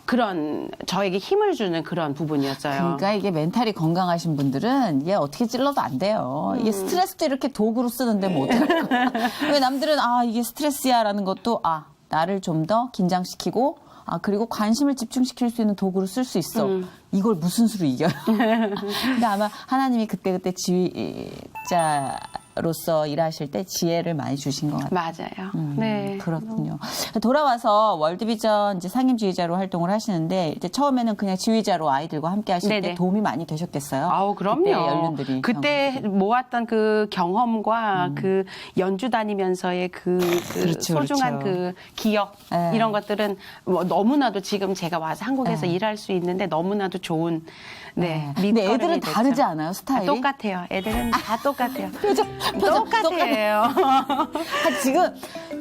그런 저에게 힘을 주는 그런 부분이었어요. 그러니까 이게 멘탈이 건강하신 분들은 이게 어떻게 찔러도 안 돼요. 이게 스트레스도 이렇게 도구로 쓰는데 뭐 어떡할 거야. 왜 남들은 이게 스트레스야라는 것도 나를 좀 더 긴장시키고 그리고 관심을 집중시킬 수 있는 도구로 쓸 수 있어. 이걸 무슨 수로 이겨요. 근데 아마 하나님이 그때그때 지휘자로서 일하실 때 지혜를 많이 주신 것 같아요. 맞아요. 네. 그렇군요. 돌아와서 월드비전 이제 상임지휘자로 활동을 하시는데 이제 처음에는 그냥 지휘자로 아이들과 함께 하실 때 네네. 도움이 많이 되셨겠어요? 아우, 그럼요. 그때 연륜들이. 그때 모았던 그 경험과 그 연주 다니면서의 그렇죠, 소중한 그렇죠. 그 기억 네. 이런 것들은 뭐 너무나도 지금 제가 와서 한국에서 일할 수 있는데 너무나도 좋은 근데 애들은 다르지 않아요? 스타일이? 똑같아요. 애들은 다 똑같아요. 표정 똑같아요. 지금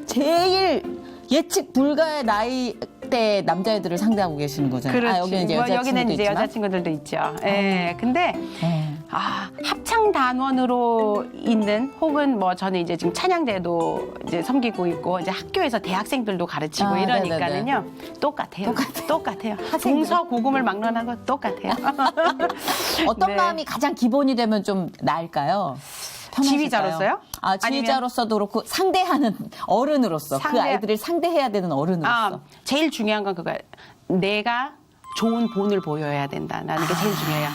제일 예측 불가의 나이대 남자애들을 상대하고 계시는 거잖아요. 그렇지. 여기는 이제 여기는 이제 있지만. 여자친구들도 있죠. 예. 근데 네. 합창 단원으로 있는 혹은 뭐 저는 이제 지금 찬양대도 이제 섬기고 있고 이제 학교에서 대학생들도 가르치고 이러니까는요. 똑같아요. 똑같아요. 동서 고금을 막론하고 똑같아요. 어떤 네. 마음이 가장 기본이 되면 좀 나을까요? 편하실까요? 지휘자로서요? 아, 지휘자로서도 그렇고 상대하는 어른으로서 그 아이들을 상대해야 되는 어른으로서. 제일 중요한 건 그거예요. 내가 좋은 본을 보여야 된다라는 게 제일 중요해요.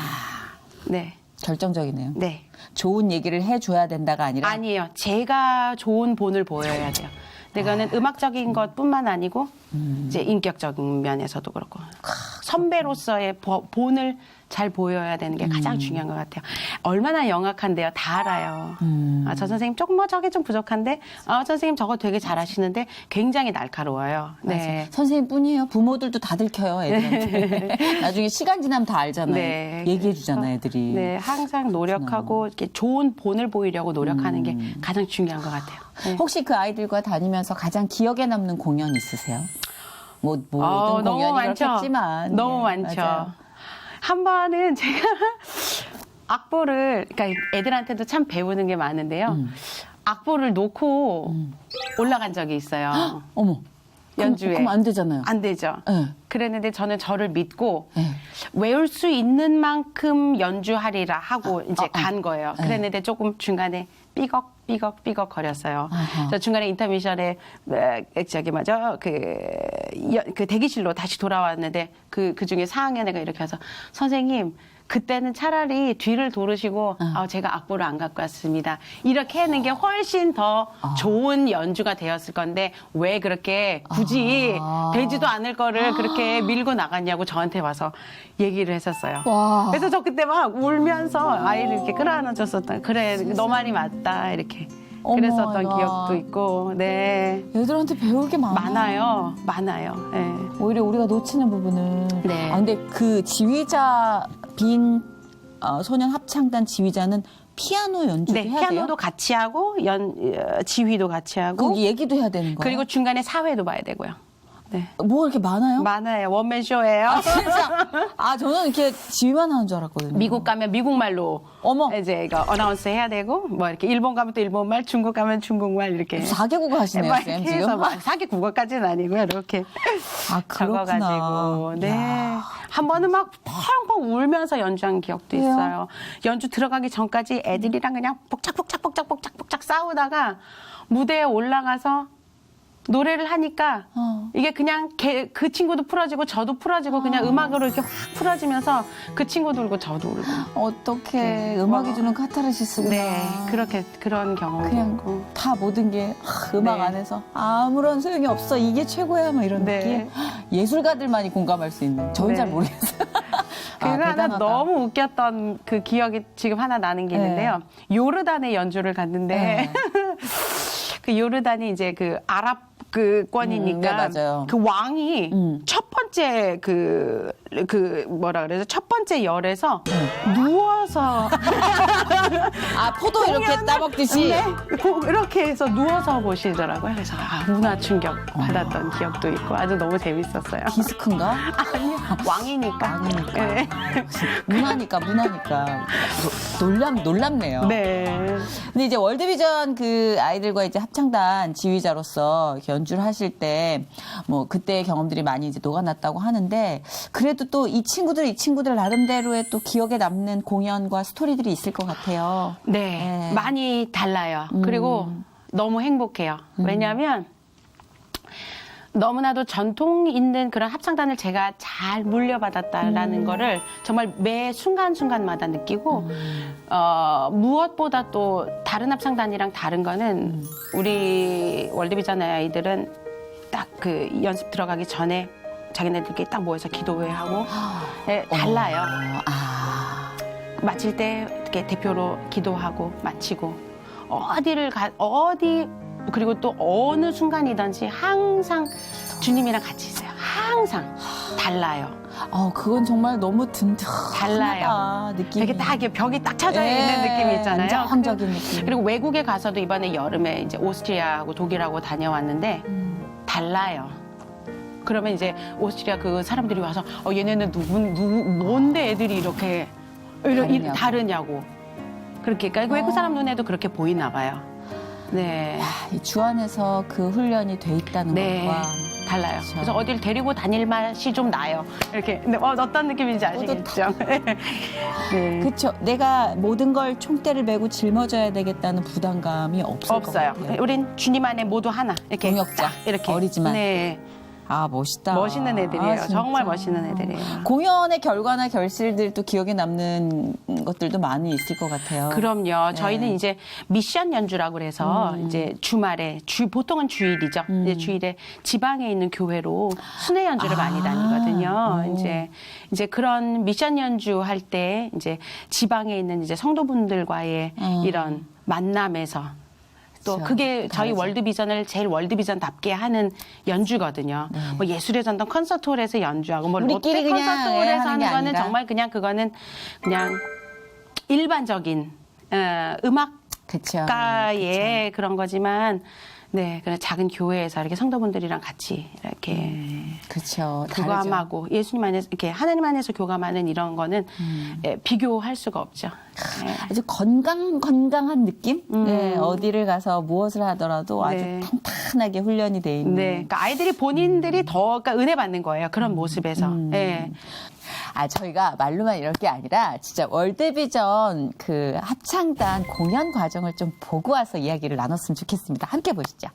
네. 결정적이네요. 네. 좋은 얘기를 해줘야 된다가 아니라 아니에요. 제가 좋은 본을 보여야 돼요. 그거는 음악적인 것뿐만 아니고 이제 인격적인 면에서도 그렇고 선배로서의 본을 잘 보여야 되는 게 가장 중요한 것 같아요. 얼마나 영악한데요. 다 알아요. 저 선생님 조금 뭐 저게 좀 부족한데 선생님 저거 되게 잘하시는데 굉장히 날카로워요. 네. 선생님뿐이에요. 부모들도 다 들켜요, 애들한테. 나중에 시간 지나면 다 알잖아요. 네. 얘기해 주잖아요, 애들이. 네, 항상 노력하고 이렇게 좋은 본을 보이려고 노력하는 게 가장 중요한 것 같아요. 네. 혹시 그 아이들과 다니면서 가장 기억에 남는 공연 있으세요? 뭐 모든 너무 공연이 많죠. 그렇겠지만 너무 네, 많죠. 맞아요. 한 번은 제가 악보를 그러니까 애들한테도 참 배우는 게 많은데요. 악보를 놓고 올라간 적이 있어요. 어머. 연주에. 그럼 안 되잖아요. 안 되죠. 네. 그랬는데 저는 저를 믿고 네. 외울 수 있는 만큼 연주하리라 하고 이제 간 거예요. 네. 그랬는데 조금 중간에 삐걱 거렸어요. 아하. 저 중간에 인터미션에 그 대기실로 다시 돌아왔는데 그 중에 4학년 애가 이렇게 해서 선생님 그때는 차라리 뒤를 돌으시고 제가 악보를 안 갖고 왔습니다. 이렇게 하는 게 훨씬 더 좋은 연주가 되었을 건데 왜 그렇게 굳이 되지도 않을 거를 그렇게 밀고 나갔냐고 저한테 와서 얘기를 했었어요. 와. 그래서 저 그때 막 울면서 아이를 이렇게 끌어안아줬었다. 그래 너 말이 맞다 이렇게 그랬었던 어머나. 기억도 있고 네 애들한테 배울 게 많아요. 많아요. 네. 오히려 우리가 놓치는 부분은. 네. 근데 그 지휘자 빈 소년 합창단 지휘자는 피아노 연주도 네, 해야 피아노도 돼요? 같이 하고 지휘도 같이 하고 거기 얘기도 해야 되는 거예요? 그리고 중간에 사회도 봐야 되고요. 네. 뭐 이렇게 많아요? 많아요. 원맨 쇼예요. 진짜. 저는 이렇게 지휘만 하는 줄 알았거든요. 미국 가면 미국말로 어머. 이제 이거 어나운스 해야 되고 뭐 이렇게 일본 가면 또 일본말, 중국 가면 중국말 이렇게 4개국어 하시네요, 막 쌤 이렇게 지금. 해서 막 사기 국어까지는 아니고요. 이렇게 그렇구나. 적어가지고 네. 이야. 한 번은 막 펑펑 울면서 연주한 기억도 왜요? 있어요. 연주 들어가기 전까지 애들이랑 그냥 복작복작 싸우다가 무대에 올라가서 노래를 하니까 이게 그냥 그 친구도 풀어지고 저도 풀어지고 그냥 음악으로 이렇게 확 풀어지면서 그 친구도 울고 저도 울고. 어떻게 음악이 주는 카타르시스구나. 네, 그런 경험도 그냥 있고. 다 모든 게 음악 네. 안에서 아무런 소용이 없어. 이게 최고야. 막 이런 네. 느낌. 예술가들만이 공감할 수 있는. 저는 네. 잘 모르겠어요. 그리고 하나 대단하다. 너무 웃겼던 그 기억이 지금 하나 나는 게 있는데요. 요르단의 연주를 갔는데 네. 그 요르단이 이제 그 아랍 그 권이니까 네, 맞아요. 그 왕이 첫 번째 그 뭐라 그래서 첫 번째 열에서 누워서 포도 이렇게 따먹듯이. 네, 이렇게 해서 누워서 보시더라고요. 그래서 문화 충격 받았던 기억도 있고 아주 너무 재밌었어요. 디스크인가? 아니요, 왕이니까. 왕이니까. 네. 문화니까. 놀랍네요. 네. 근데 이제 월드비전 그 아이들과 이제 합창단 지휘자로서 이렇게 연주를 하실 때 뭐 그때의 경험들이 많이 이제 녹아났다고 하는데 그래도 또 이 친구들 나름대로의 또 기억에 남는 공연과 스토리들이 있을 것 같아요. 네, 많이 달라요. 그리고 너무 행복해요. 왜냐하면 너무나도 전통 있는 그런 합창단을 제가 잘 물려받았다라는 거를 정말 매 순간순간마다 느끼고 무엇보다 또 다른 합창단이랑 다른 거는 우리 월드비전의 아이들은 딱 그 연습 들어가기 전에 자기네들끼리 딱 모여서 기도회하고 네, 달라요. 마칠 때 이렇게 대표로 기도하고 마치고 어디 그리고 또 어느 순간이든지 항상 주님이랑 같이 있어요. 항상 달라요. 그건 정말 너무 든든하다. 달라요. 느낌이. 이렇게 딱 이렇게 벽이 딱 쳐져 네, 있는 느낌이 있잖아요. 안정적인 느낌. 그리고 외국에 가서도 이번에 여름에 이제 오스트리아하고 독일하고 다녀왔는데 달라요. 그러면 이제 오스트리아 그 사람들이 와서 얘네는 뭔데 애들이 이렇게 다르냐고. 그렇게 그러니까 외국 사람 눈에도 그렇게 보이나 봐요. 네. 이 주 안에서 그 훈련이 돼 있다는 네. 것과 달라요. 그래서 어딜 데리고 다닐 맛이 좀 나요. 이렇게. 근데 어떤 느낌인지 아시겠죠? 네. 그렇죠. 내가 모든 걸 총대를 메고 짊어져야 되겠다는 부담감이 없을 없어요. 것 같아요. 우린 주님 안에 모두 하나. 이렇게 동역자. 딱 이렇게 어리지만. 네. 아, 멋있다. 멋있는 애들이에요. 진짜. 정말 멋있는 애들이에요. 공연의 결과나 결실들도 기억에 남는 것들도 많이 있을 것 같아요. 그럼요. 저희는 이제 미션 연주라고 그래서 이제 주말에 보통은 주일이죠. 이제 주일에 지방에 있는 교회로 순회 연주를 많이 다니거든요. 이제 그런 미션 연주 할 때 이제 지방에 있는 이제 성도분들과의 이런 만남에서 또 그렇죠. 그게 저희 다르죠. 월드비전을 제일 월드비전답게 하는 연주거든요. 뭐 예술의 전당 콘서트홀에서 연주하고 뭐 우리끼리 롯데 그냥, 콘서트홀에서 하는 하는 게 거는 아니라. 정말 그거는 그냥 일반적인 그쵸. 음악가의 그런 거지만 네, 그냥 작은 교회에서 이렇게 성도분들이랑 같이 이렇게 그렇죠. 교감하고 예수님 안에서 이렇게 하나님 안에서 교감하는 이런 거는 비교할 수가 없죠. 네. 아주 건강한 느낌? 네, 어디를 가서 무엇을 하더라도 아주 네. 탄탄하게 훈련이 돼 있는. 네, 그러니까 아이들이 본인들이 더 그러니까 은혜 받는 거예요. 그런 모습에서. 네. 아, 저희가 말로만 이럴 게 아니라 진짜 월드비전 그 합창단 공연 과정을 좀 보고 와서 이야기를 나눴으면 좋겠습니다. 함께 보시죠.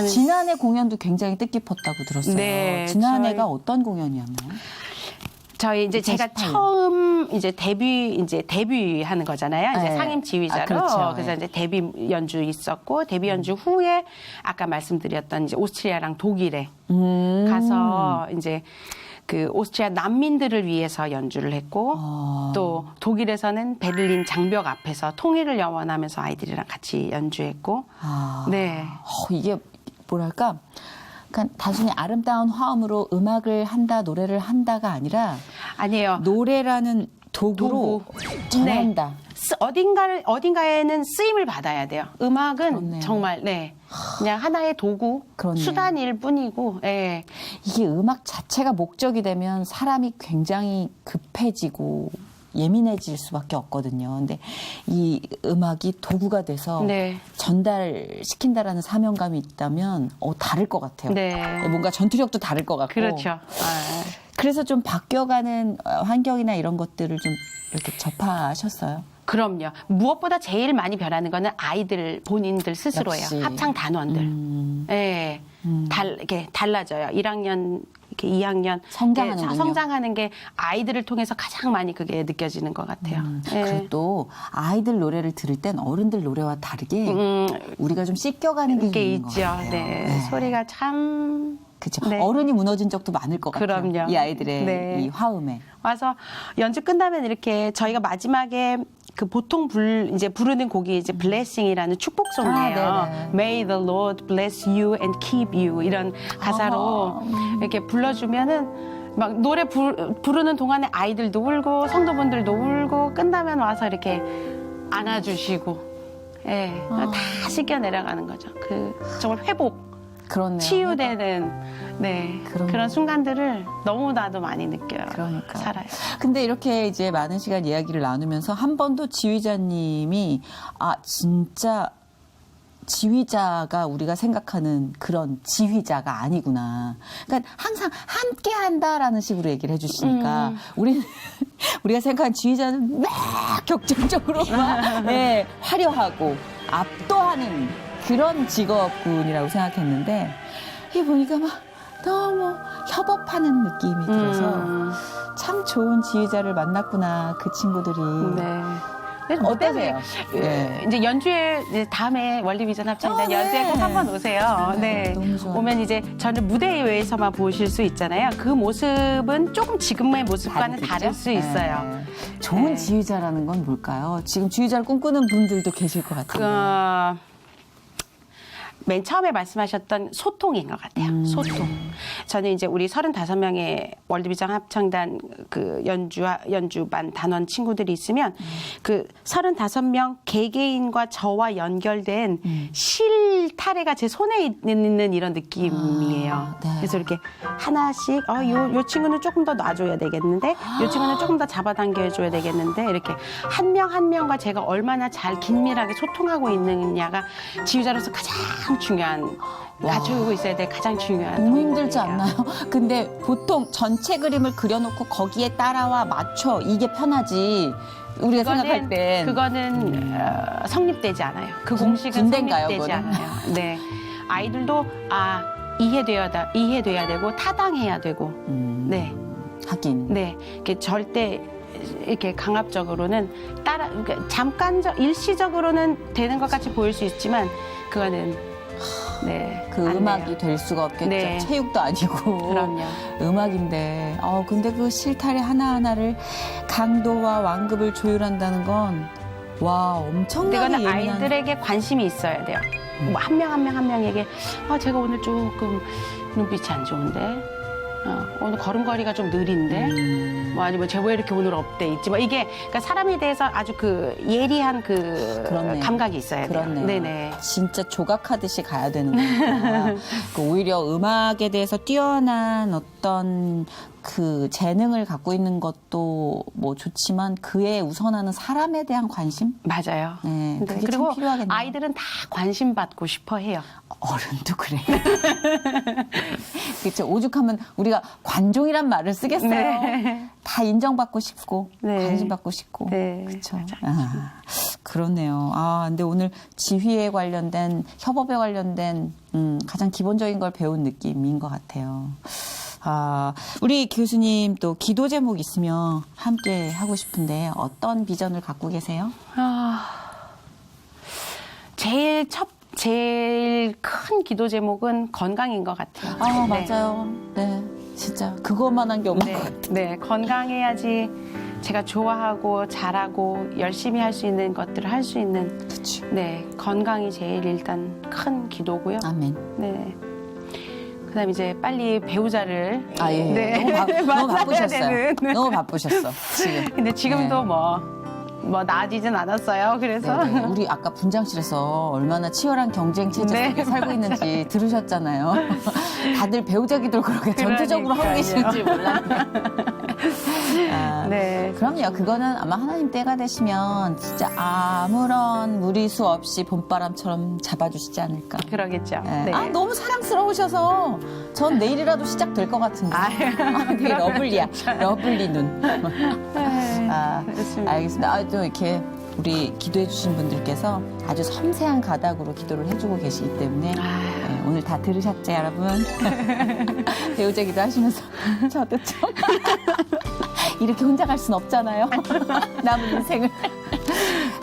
지난해 공연도 굉장히 뜻깊었다고 들었어요. 네, 지난해가 저희- 어떤 공연이었나요? 저희 이제 제가 2018년. 처음 이제 데뷔하는 거잖아요. 이제 네. 상임 지휘자로. 아, 그렇죠. 그래서 네. 이제 데뷔 연주 있었고 데뷔 연주 후에 아까 말씀드렸던 이제 오스트리아랑 독일에 가서 이제 그 오스트리아 난민들을 위해서 연주를 했고 또 독일에서는 베를린 장벽 앞에서 통일을 염원하면서 아이들이랑 같이 연주했고 네. 이게 뭐랄까 그러니까 단순히 아름다운 화음으로 음악을 한다, 노래를 한다가 아니라 아니에요. 노래라는 도구로 전한다. 어딘가에는 쓰임을 받아야 돼요. 음악은 그렇네요. 정말 그냥 하나의 도구, 그렇네요. 수단일 뿐이고. 예. 이게 음악 자체가 목적이 되면 사람이 굉장히 급해지고 예민해질 수밖에 없거든요. 근데 이 음악이 도구가 돼서 네. 전달시킨다라는 사명감이 있다면 다를 것 같아요. 네. 뭔가 전투력도 다를 것 같고. 그렇죠. 아. 그래서 좀 바뀌어가는 환경이나 이런 것들을 좀 이렇게 접하셨어요? 그럼요. 무엇보다 제일 많이 변하는 거는 아이들 본인들 스스로예요. 역시. 합창 단원들. 예. 이렇게 달라져요. 1학년, 이렇게 2학년 성장하는군요. 성장하는 게 아이들을 통해서 가장 많이 그게 느껴지는 것 같아요. 예. 그리고 또 아이들 노래를 들을 땐 어른들 노래와 다르게 우리가 좀 씻겨가는 게 그게 있는 것 있죠. 같아요. 네. 소리가 참 그렇죠. 네. 어른이 무너진 적도 많을 것 같아요. 그럼요. 이 아이들의 네. 이 화음에. 와서 연주 끝나면 이렇게 저희가 마지막에 그 보통 이제 부르는 곡이 이제 blessing이라는 축복송이에요. 아, 네네. May the Lord bless you and keep you 이런 가사로 이렇게 불러주면은 막 노래 부르는 동안에 아이들도 울고 성도분들도 울고 끝나면 와서 이렇게 안아주시고 예, 다 씻겨 내려가는 거죠. 그 정말 회복. 그렇네요. 치유되는 그럼요. 그런 순간들을 너무나도 많이 느껴요. 그러니까요. 살아요. 근데 이렇게 이제 많은 시간 이야기를 나누면서 한 번도 지휘자님이 진짜 지휘자가 우리가 생각하는 그런 지휘자가 아니구나. 그러니까 항상 함께 한다라는 식으로 얘기를 해주시니까 우리가 생각하는 지휘자는 막 격정적으로 막 화려하고 압도하는 그런 직업군이라고 생각했는데 이게 보니까 막 너무 협업하는 느낌이 들어서 참 좋은 지휘자를 만났구나 그 친구들이. 네. 어떠세요? 네. 이제 연주회 이제 다음에 월드비전 합창단 네. 연주회 꼭 한번 오세요. 네, 네. 너무 좋아요. 오면 이제 저는 무대에서만 보실 수 있잖아요. 그 모습은 조금 지금의 모습과는 다를 수 있어요. 네. 좋은 네. 지휘자라는 건 뭘까요? 지금 지휘자를 꿈꾸는 분들도 계실 것 같아요. 맨 처음에 말씀하셨던 소통인 것 같아요. 소통. 저는 이제 우리 35명의 월드비전 합창단 그 연주반 단원 친구들이 있으면 그 35명 개개인과 저와 연결된 실타래가 제 손에 있는 이런 느낌이에요. 네. 그래서 이렇게 하나씩 요 친구는 조금 더 놔줘야 되겠는데 요 친구는 조금 더 잡아당겨줘야 되겠는데 이렇게 한 명 한 명과 제가 얼마나 잘 긴밀하게 소통하고 있느냐가 지휘자로서 가장 중요한 가지고 있어야 될 가장 중요한 너무 힘들지 덕목이에요. 않나요? 근데 보통 전체 그림을 그려놓고 거기에 따라와 맞춰 이게 편하지 우리가 생각할 땐 그거는 성립되지 않아요. 그 공식은 군대인가요, 성립되지 그거는? 않아요. 네, 아이들도 이해돼야 되고 타당해야 되고 네. 하긴. 네, 이게 절대 이렇게 강압적으로는 그러니까 일시적으로는 되는 것 같이 보일 수 있지만 그거는 그 안 음악이 돼요. 될 수가 없겠죠. 네. 체육도 아니고. 그럼요. 음악인데. 근데 그 실타래 하나하나를 강도와 완급을 조율한다는 건, 와, 엄청나게 이거는 예민한. 아이들에게 관심이 있어야 돼요. 뭐 한 명 한 명에게 제가 오늘 조금 눈빛이 안 좋은데 오늘 걸음걸이가 좀 느린데 뭐 아니면 제가 왜 이렇게 오늘 업돼 있지 뭐 이게 그러니까 사람에 대해서 아주 그 예리한 그렇네요. 감각이 있어야 돼요. 그렇네요. 네네. 진짜 조각하듯이 가야 되는 거구나. 오히려 음악에 대해서 뛰어난 어떤 그 재능을 갖고 있는 것도 뭐 좋지만 그에 우선하는 사람에 대한 관심? 맞아요. 네, 그게 그리고 참 필요하겠네요. 아이들은 다 관심 받고 싶어 해요. 어른도 그래. 그렇죠. 오죽하면 우리가 관종이란 말을 쓰겠어요. 네. 다 인정받고 싶고 네. 관심받고 싶고. 네. 그렇죠. 그렇네요. 근데 오늘 지휘에 관련된 협업에 관련된 가장 기본적인 걸 배운 느낌인 것 같아요. 우리 교수님 또 기도 제목 있으면 함께 하고 싶은데 어떤 비전을 갖고 계세요? 제일 큰 기도 제목은 건강인 것 같아요. 네. 맞아요. 네, 진짜 그것만한 게 없는 것 같아요. 네, 건강해야지 제가 좋아하고 잘하고 열심히 할 수 있는 것들을 할 수 있는 그렇죠. 네, 건강이 제일 일단 큰 기도고요. 아멘. 네. 그다음에 이제 빨리 배우자를 아, 예. 네. 너무 만나야 바쁘셨어요. 되는. 너무 바쁘셨어, 지금. 근데 지금도 네. 뭐 나아지진 않았어요. 그래서 네네. 우리 아까 분장실에서 얼마나 치열한 경쟁 체제 네, 속에 살고 있는지 들으셨잖아요. 다들 배우자기들 그렇게 전투적으로 하고 계시는지 몰랐네요. 아, 네. 그럼요. 그거는 아마 하나님 때가 되시면 진짜 아무런 무리수 없이 봄바람처럼 잡아주시지 않을까. 그러겠죠. 네. 네. 아, 너무 사랑스러우셔서 전 내일이라도 시작 될 것 같은데. 되게 러블리야. 러블리 눈. 네. 아, 그렇습니다. 알겠습니다. 아, 또 이렇게 우리 기도해 주신 분들께서 아주 섬세한 가닥으로 기도를 해주고 계시기 때문에 네, 오늘 다 들으셨죠, 여러분? 배우자 기도하시면서 저도 좀 이렇게 혼자 갈 순 없잖아요. 남은 인생을.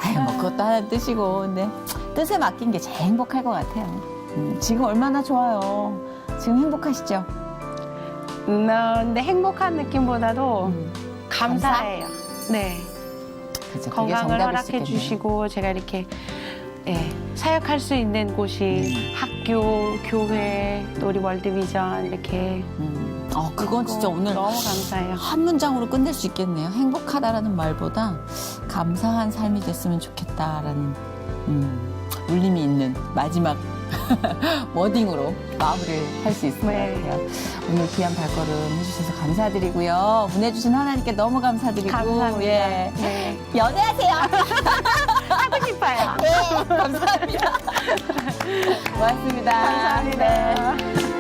아유, 뭐 그것도 하나의 뜻이고, 근데 뜻에 맡긴 게 제일 행복할 것 같아요. 지금 얼마나 좋아요. 지금 행복하시죠? 근데 행복한 느낌보다도 감사해요. 네. 그죠, 그게 건강을 정답일 수 허락해 있겠네요. 주시고 제가 이렇게 사역할 수 있는 곳이 학교, 교회, 또 우리 월드비전 이렇게 그건 진짜 오늘 너무 감사해요. 한 문장으로 끝낼 수 있겠네요. 행복하다라는 말보다 감사한 삶이 됐으면 좋겠다라는 울림이 있는 마지막 워딩으로 마무리를 할 수 있을 것 네. 같아요. 오늘 귀한 발걸음 해주셔서 감사드리고요. 보내주신 하나님께 너무 감사드리고 감사합니다. 예. 네. 연애하세요. 하고 싶어요. 네, 감사합니다. 고맙습니다. 감사합니다. 네.